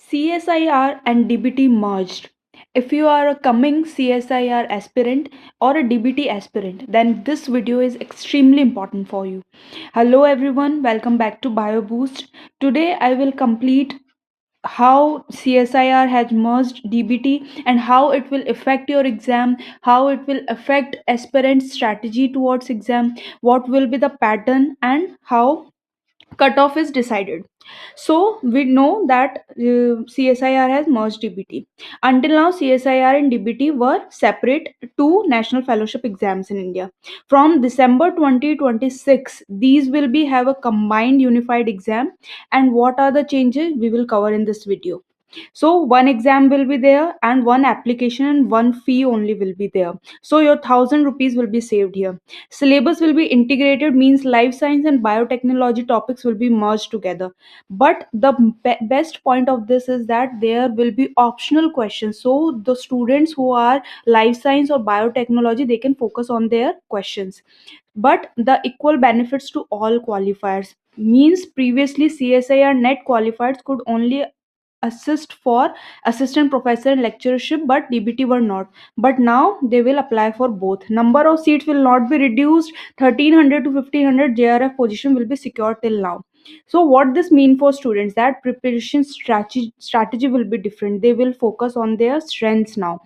CSIR and DBT merged. If you are a coming CSIR aspirant or a DBT aspirant, then this video is extremely important for you. Hello everyone, welcome back to BioBoost. Today I will complete how CSIR has merged DBT and how it will affect your exam, how it will affect aspirant strategy towards exam, what will be the pattern, and how cutoff is decided. So we know that CSIR has merged DBT. Until now, CSIR and DBT were separate two national fellowship exams in India. From December 2026, these will be have a combined unified exam. And what are the changes we will cover in this video. So one exam will be there and one application and one fee only will be there. So your 1,000 rupees will be saved here. Syllabus will be integrated, means life science and biotechnology topics will be merged together. But the best point of this is that there will be optional questions. So the students who are life science or biotechnology, they can focus on their questions. But the equal benefits to all qualifiers, means previously CSIR-NET qualifiers could only assist for assistant professor and lecturership, but DBT were not. But now they will apply for both. Number of seats will not be reduced. 1,300 to 1,500 JRF position will be secured till now. So what this mean for students, that preparation strategy will be different. They will focus on their strengths now.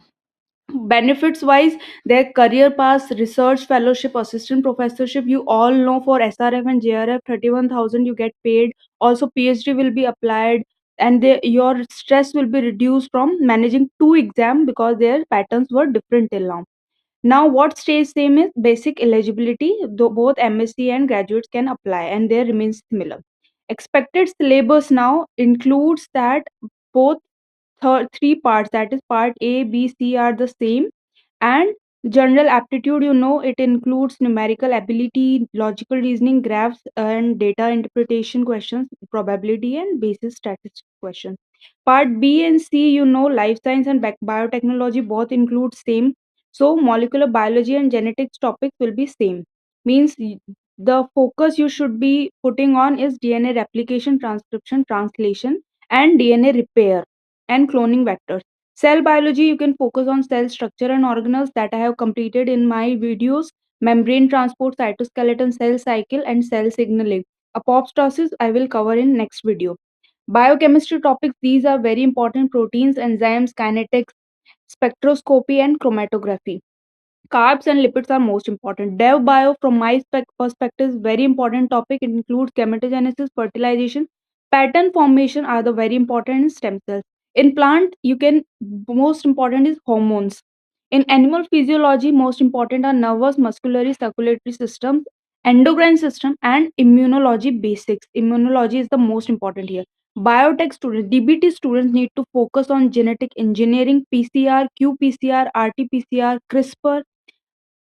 Benefits wise, their career paths, research fellowship, assistant professorship, you all know for SRF and JRF 31,000 you get paid. Also PhD will be applied, and your stress will be reduced from managing two exam because their patterns were different till now. Now what stays same is basic eligibility, though both MSc and graduates can apply, and there remains similar. Expected syllabus now includes that both three parts, that is part A, B, C are the same. And general aptitude, it includes numerical ability, logical reasoning, graphs and data interpretation questions, probability and basis statistics questions. Part B and C, life science and biotechnology both include same. So molecular biology and genetics topics will be same. Means the focus you should be putting on is DNA replication, transcription, translation, and DNA repair and cloning vectors. Cell biology, you can focus on cell structure and organelles that I have completed in my videos. Membrane transport, cytoskeleton, cell cycle, and cell signaling. Apoptosis, I will cover in next video. Biochemistry topics, these are very important: proteins, enzymes, kinetics, spectroscopy, and chromatography. Carbs and lipids are most important. Dev bio, from my perspective, is very important topic. It includes gametogenesis, fertilization, pattern formation are the very important in stem cells. In plant, you can most important is hormones. In animal physiology, most important are nervous, muscular, circulatory systems, endocrine system, and immunology basics. Immunology is the most important here. Biotech students, DBT students need to focus on genetic engineering, PCR, qPCR, RT-PCR, CRISPR,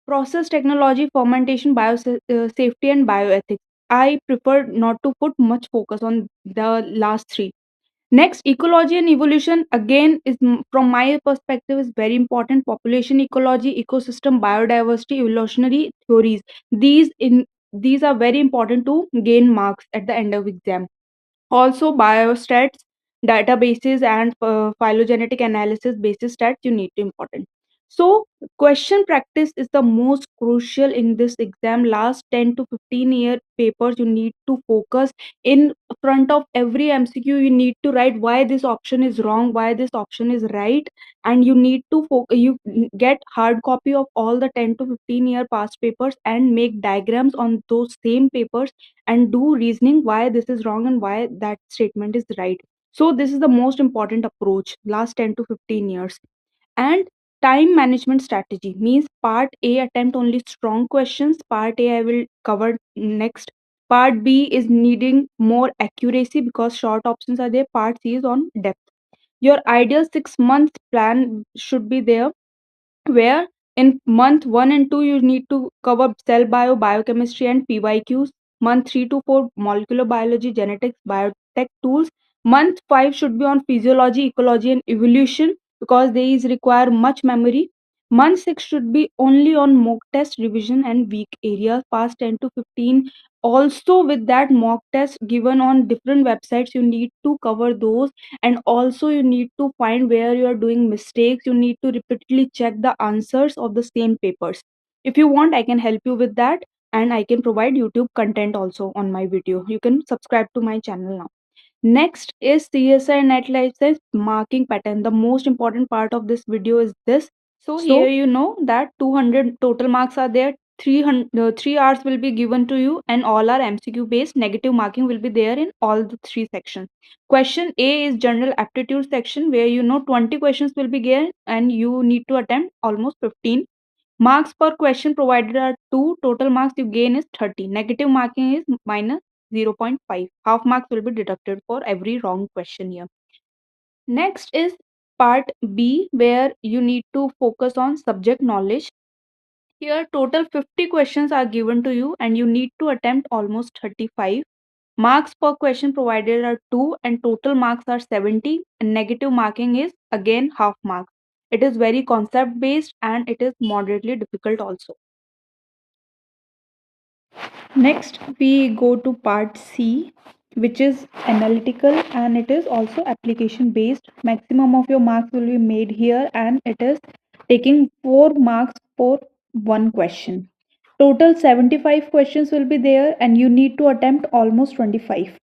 process technology, fermentation, biosafety, and bioethics. I prefer not to put much focus on the last three. Next, ecology and evolution again is from my perspective is very important. Population ecology, ecosystem, biodiversity, evolutionary theories. These are very important to gain marks at the end of exam. Also biostats, databases, and phylogenetic analysis basis stats you need to important. So question practice is the most crucial in this exam. Last 10 to 15 year papers you need to focus. In front of every MCQ you need to write why this option is wrong, why this option is right, and you need to get hard copy of all the 10 to 15 year past papers and make diagrams on those same papers and do reasoning why this is wrong and why that statement is right. So this is the most important approach last 10 to 15 years. And time management strategy, means part A attempt only strong questions. Part A I will cover next. Part B is needing more accuracy because short options are there. Part C is on depth. Your ideal 6 month plan should be there, where in month 1 and 2 you need to cover cell biochemistry and PYQs. Month 3 to 4 molecular biology, genetics, biotech tools. Month 5 should be on physiology, ecology, and evolution because these require much memory. Month 6 should be only on mock test revision and weak areas, past 10 to 15. Also, with that mock test given on different websites, you need to cover those, and also you need to find where you are doing mistakes. You need to repeatedly check the answers of the same papers. If you want, I can help you with that, and I can provide YouTube content also on my video. You can subscribe to my channel now. Next is CSIR-NET Life Sciences marking pattern. The most important part of this video is this. So here you know that 200 total marks are there. 3 hours will be given to you, and all are MCQ based. Negative marking will be there in all the three sections. Question A is general aptitude section, where you know 20 questions will be given and you need to attempt almost 15. Marks per question provided are 2. Total marks you gain is 30. Negative marking is minus 0.5. Half marks will be deducted for every wrong question here. Next is part B, where you need to focus on subject knowledge. Here total 50 questions are given to you and you need to attempt almost 35. Marks per question provided are 2 and total marks are 70, and negative marking is again half mark. It is very concept based and it is moderately difficult also. Next, we go to part C, which is analytical and it is also application based. Maximum of your marks will be made here and it is taking 4 marks for one question. Total 75 questions will be there and you need to attempt almost 25.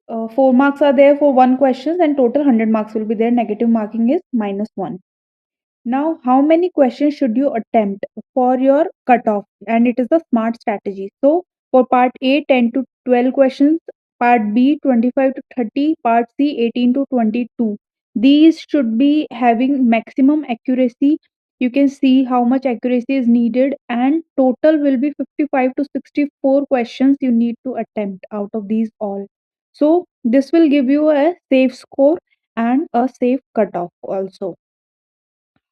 4 marks are there for one question and total 100 marks will be there. Negative marking is minus 1. Now, how many questions should you attempt for your cutoff? And it is the smart strategy. So, for part A, 10 to 12 questions, part B, 25 to 30, part C, 18 to 22. These should be having maximum accuracy. You can see how much accuracy is needed, and total will be 55 to 64 questions you need to attempt out of these all. So, this will give you a safe score and a safe cutoff also.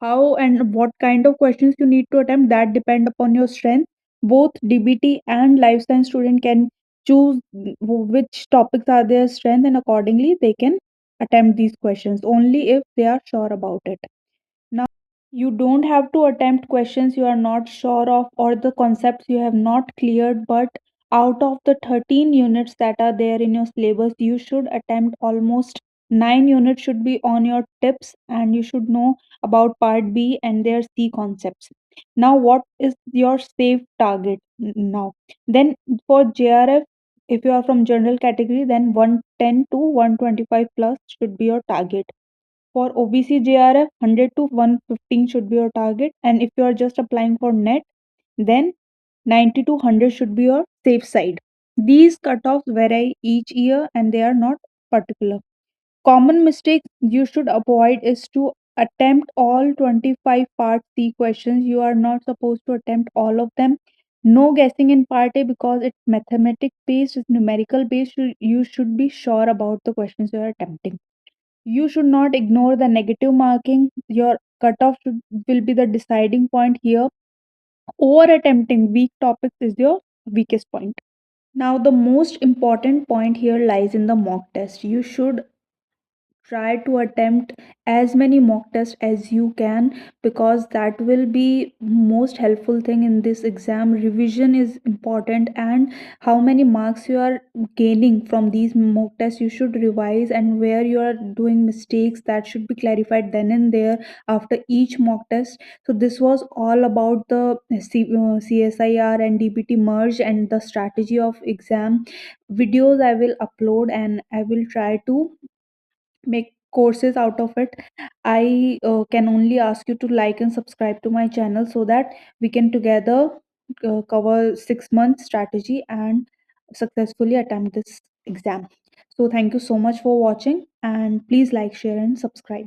How and what kind of questions you need to attempt, that depend upon your strength. Both DBT and life science student can choose which topics are their strength, and accordingly they can attempt these questions only if they are sure about it. Now, you don't have to attempt questions you are not sure of or the concepts you have not cleared, but out of the 13 units that are there in your syllabus, you should attempt almost 9 units should be on your tips, and you should know about part B and their C concepts. Now, what is your safe target now? Then for JRF, if you are from general category, then 110 to 125 plus should be your target. For OBC JRF, 100 to 115 should be your target. And if you are just applying for NET, then 90 to 100 should be your safe side. These cutoffs vary each year and they are not particular. Common mistakes you should avoid is to attempt all 25 part C questions. You are not supposed to attempt all of them. No guessing in part A because it's mathematics based, it's numerical based. You should be sure about the questions you are attempting. You should not ignore the negative marking. Your cutoff will be the deciding point here. Over attempting weak topics is your weakest point. Now, the most important point here lies in the mock test. You should try to attempt as many mock tests as you can, because that will be most helpful thing in this exam. Revision is important, and how many marks you are gaining from these mock tests you should revise, and where you are doing mistakes that should be clarified then and there after each mock test. So this was all about the CSIR and DBT merge and the strategy of exam. Videos I will upload and I will try to make courses out of it. I can only ask you to like and subscribe to my channel so that we can together cover 6 months strategy and successfully attempt this exam. So thank you so much for watching, and please like, share and subscribe.